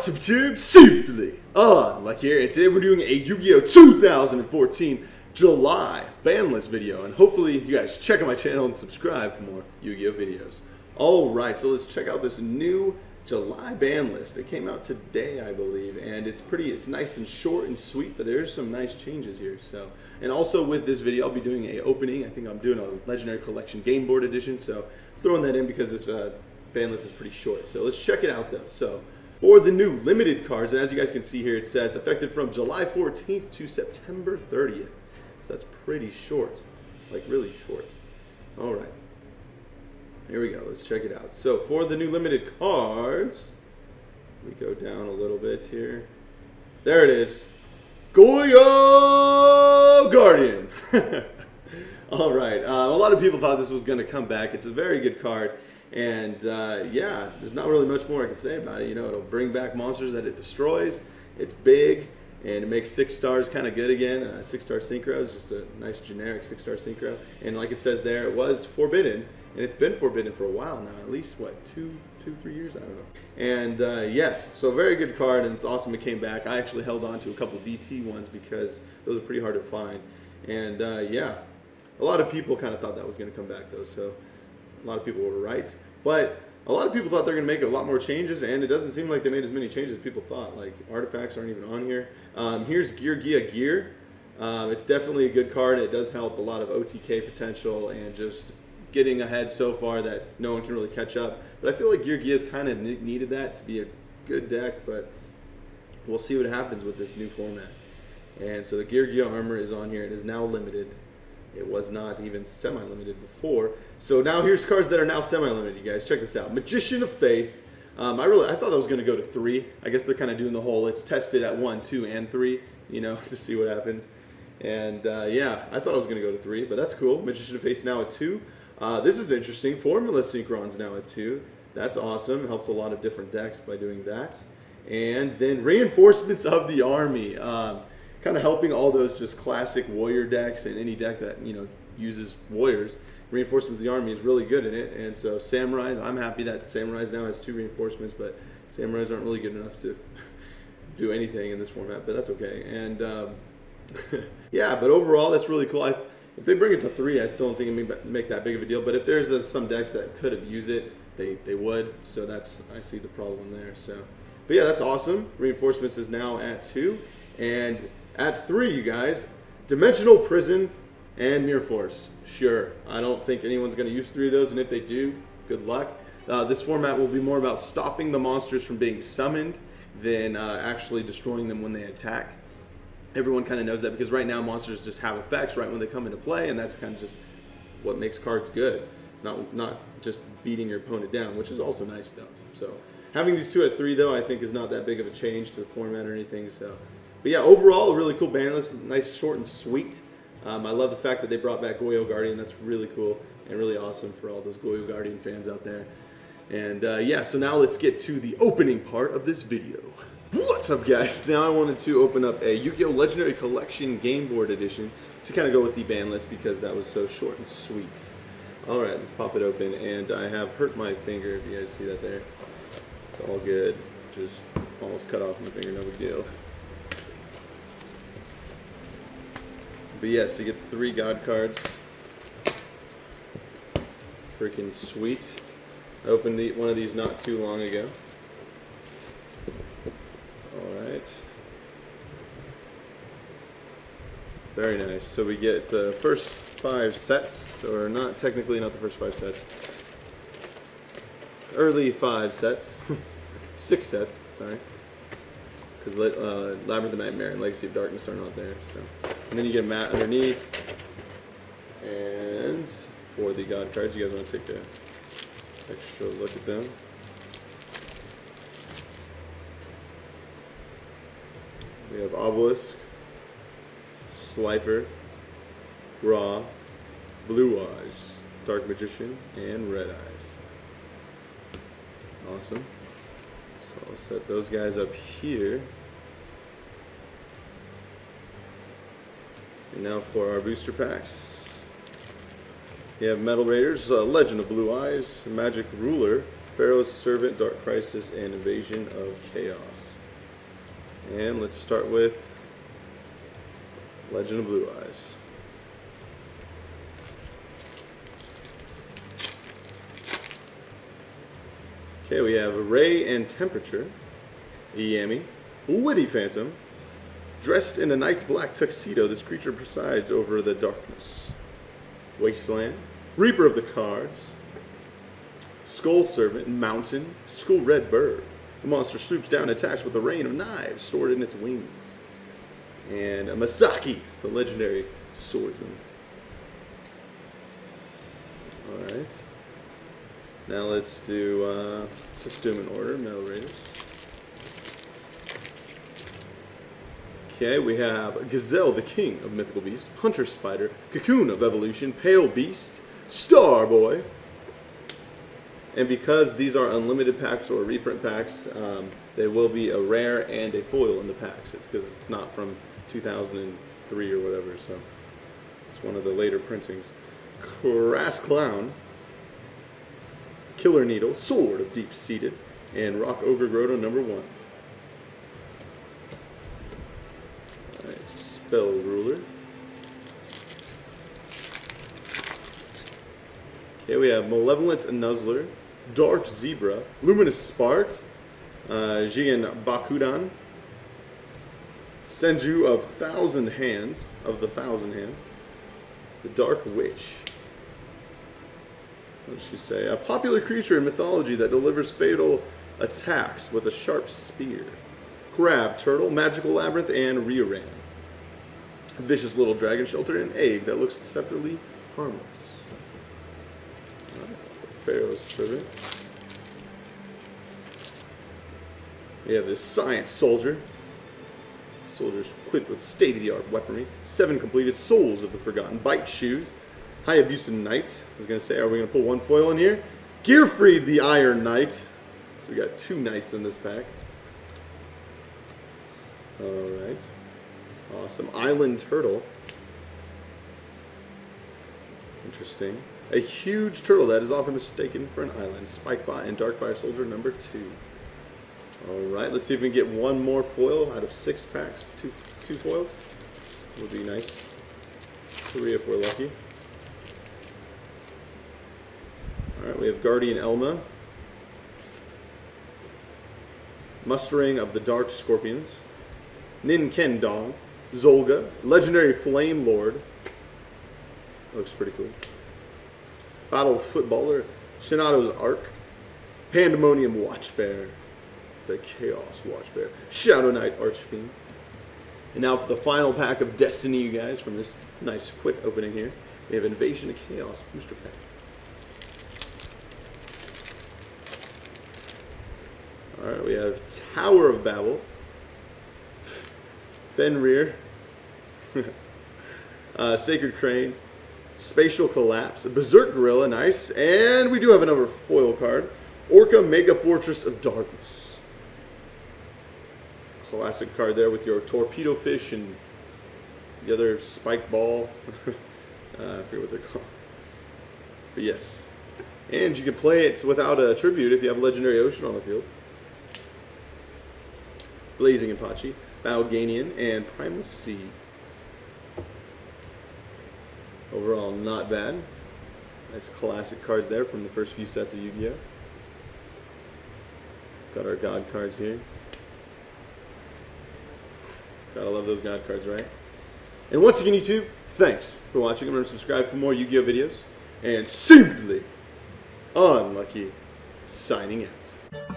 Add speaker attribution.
Speaker 1: What's up, YouTube? SimplyUnlucky here, and today we're doing a Yu-Gi-Oh! 2014 July ban list video, and hopefully you guys check out my channel and subscribe for more Yu-Gi-Oh! Videos. Alright, so let's check out this new July ban list. It came out today, I believe, and it's nice and short and sweet, but there's some nice changes here. So, and also with this video, I'll be doing a opening. I think I'm doing a Legendary Collection Game Board Edition, so I'm throwing that in because this ban list is pretty short. So let's check it out though. So for the new limited cards, and as you guys can see here, it says effective from July 14th to September 30th. So that's pretty short, like really short. All right, here we go. Let's check it out. So for the new limited cards, we go down a little bit here. There it is, GOYO Guardian. All right, a lot of people thought this was going to come back. It's a very good card. And yeah, there's not really much more I can say about it. You know, it'll bring back monsters that it destroys. It's big, and it makes 6 stars kind of good again. 6-star synchro is just a nice generic 6-star synchro. And like it says there, it was forbidden, and it's been forbidden for a while now. At least what, 2, 3 years? I don't know. And yes, so very good card, and it's awesome it came back. I actually held on to a couple DT ones because those are pretty hard to find. And yeah, a lot of people kind of thought that was going to come back though. So a lot of people were right, but a lot of people thought they were going to make a lot more changes, and it doesn't seem like they made as many changes as people thought. Like, artifacts aren't even on here. Here's Gear. It's definitely a good card. It does help a lot of OTK potential and just getting ahead so far that no one can really catch up. But I feel like Gear's kind of needed that to be a good deck, but we'll see what happens with this new format. And so the Gear armor is on here. It is now limited. It was not even semi-limited before. So now here's cards that are now semi-limited, you guys. Check this out. Magician of Faith. I thought that was going to go to 3. I guess they're kind of doing the whole, let's test it at 1, 2, and 3, you know, to see what happens. And yeah, I thought it was going to go to 3, but that's cool. Magician of Faith's now at 2. This is interesting. Formula Synchron's now at 2. That's awesome. Helps a lot of different decks by doing that. And then Reinforcements of the Army. Kind of helping all those just classic warrior decks and any deck that, you know, uses warriors. Reinforcements of the Army is really good in it. And so Samurais, I'm happy that Samurais now has 2 reinforcements, but Samurais aren't really good enough to do anything in this format, but that's okay. And yeah, but overall that's really cool. If they bring it to 3, I still don't think it make that big of a deal, but if there's some decks that could have used it, they would. So I see the problem there. So, but yeah, that's awesome. Reinforcements is now at 2. And at 3, you guys, Dimensional Prison and Mirror Force. Sure, I don't think anyone's going to use 3 of those, and if they do, good luck. This format will be more about stopping the monsters from being summoned than actually destroying them when they attack. Everyone kind of knows that because right now monsters just have effects right when they come into play, and that's kind of just what makes cards good. Not just beating your opponent down, which is also nice though. So having these 2 at 3 though, I think is not that big of a change to the format or anything. So. But yeah, overall, a really cool ban list. Nice, short, and sweet. I love the fact that they brought back GOYO Guardian. That's really cool and really awesome for all those GOYO Guardian fans out there. And yeah, so now let's get to the opening part of this video. What's up, guys? Now I wanted to open up a Yu-Gi-Oh! Legendary Collection Game Board Edition to kind of go with the ban list because that was so short and sweet. All right, let's pop it open. And I have hurt my finger, if you guys see that there. It's all good. Just almost cut off my finger, no big deal. But yes, to get the 3 God cards, freaking sweet. I opened one of these not too long ago. Alright. Very nice. So we get the first 5 sets, or not technically not the first 5 sets. Early 5 sets. 6 sets, sorry. Because Labyrinth of Nightmare and Legacy of Darkness are not there. So. And then you get a mat underneath. And for the God cards, you guys want to take an extra look at them. We have Obelisk, Slifer, Ra, Blue Eyes, Dark Magician, and Red Eyes. Awesome. So I'll set those guys up here. And now for our booster packs. We have Metal Raiders, Legend of Blue Eyes, Magic Ruler, Pharaoh's Servant, Dark Crisis, and Invasion of Chaos. And let's start with Legend of Blue Eyes. Okay, we have Ray and Temperature, Yami, Witty Phantom. Dressed in a knight's black tuxedo, this creature presides over the darkness. Wasteland, Reaper of the Cards, Skull Servant, Mountain, Skull Red Bird. The monster swoops down and attacks with a rain of knives stored in its wings. And a Masaki, the legendary swordsman. Alright. Now let's do, just do them in order, Metal Raiders. Okay, we have Gazelle, the king of mythical beast, Hunter Spider, Cocoon of evolution, Pale Beast, Star Boy. And because these are unlimited packs or reprint packs, there will be a rare and a foil in the packs. It's because it's not from 2003 or whatever, so it's one of the later printings. Crass Clown, Killer Needle, Sword of Deep Seated, and Rock Ogre Grotto #1. Alright, Spell Ruler. Okay, we have Malevolent Nuzzler, Dark Zebra, Luminous Spark, Jigen Bakudan, Senju of the Thousand Hands, the Dark Witch. What did she say? A popular creature in mythology that delivers fatal attacks with a sharp spear. Crab, Turtle, Magical Labyrinth, and Rioran. A vicious little dragon shelter and egg that looks deceptively harmless. Pharaoh's Servant. We have this Science Soldier. Soldiers equipped with state-of-the-art weaponry. 7 completed Souls of the Forgotten. Bite Shoes. Hayabusa Knight. I was going to say, are we going to pull one foil in here? Gearfried the Iron Knight. So we got 2 knights in this pack. Alright. Awesome. Island Turtle. Interesting. A huge turtle that is often mistaken for an island. Spikebot and Darkfire Soldier #2. Alright, let's see if we can get one more foil out of 6 packs. Two foils would be nice. 3 if we're lucky. Alright, we have Guardian Elma. Mustering of the Dark Scorpions. Nin Ken Dong. Zolga. Legendary Flame Lord. Looks pretty cool. Battle Footballer, Shinato's Arc, Pandemonium Watchbear, the Chaos Watchbear, Shadow Knight Archfiend. And now for the final pack of Destiny, you guys, from this nice quick opening here, we have Invasion of Chaos Booster Pack. Alright, we have Tower of Babel, Fenrir, Sacred Crane, Spatial Collapse, Berserk Gorilla, nice, and we do have another foil card, Orca Mega Fortress of Darkness. Classic card there with your Torpedo Fish and the other spike ball. I forget what they're called. But yes. And you can play it without a tribute if you have Legendary Ocean on the field. Blazing Apache, Balganian, and Primal Sea. Overall, not bad. Nice classic cards there from the first few sets of Yu-Gi-Oh! Got our God cards here. Gotta love those God cards, right? And once again, YouTube, thanks for watching. Remember to subscribe for more Yu-Gi-Oh! Videos. And Simply Unlucky, signing out.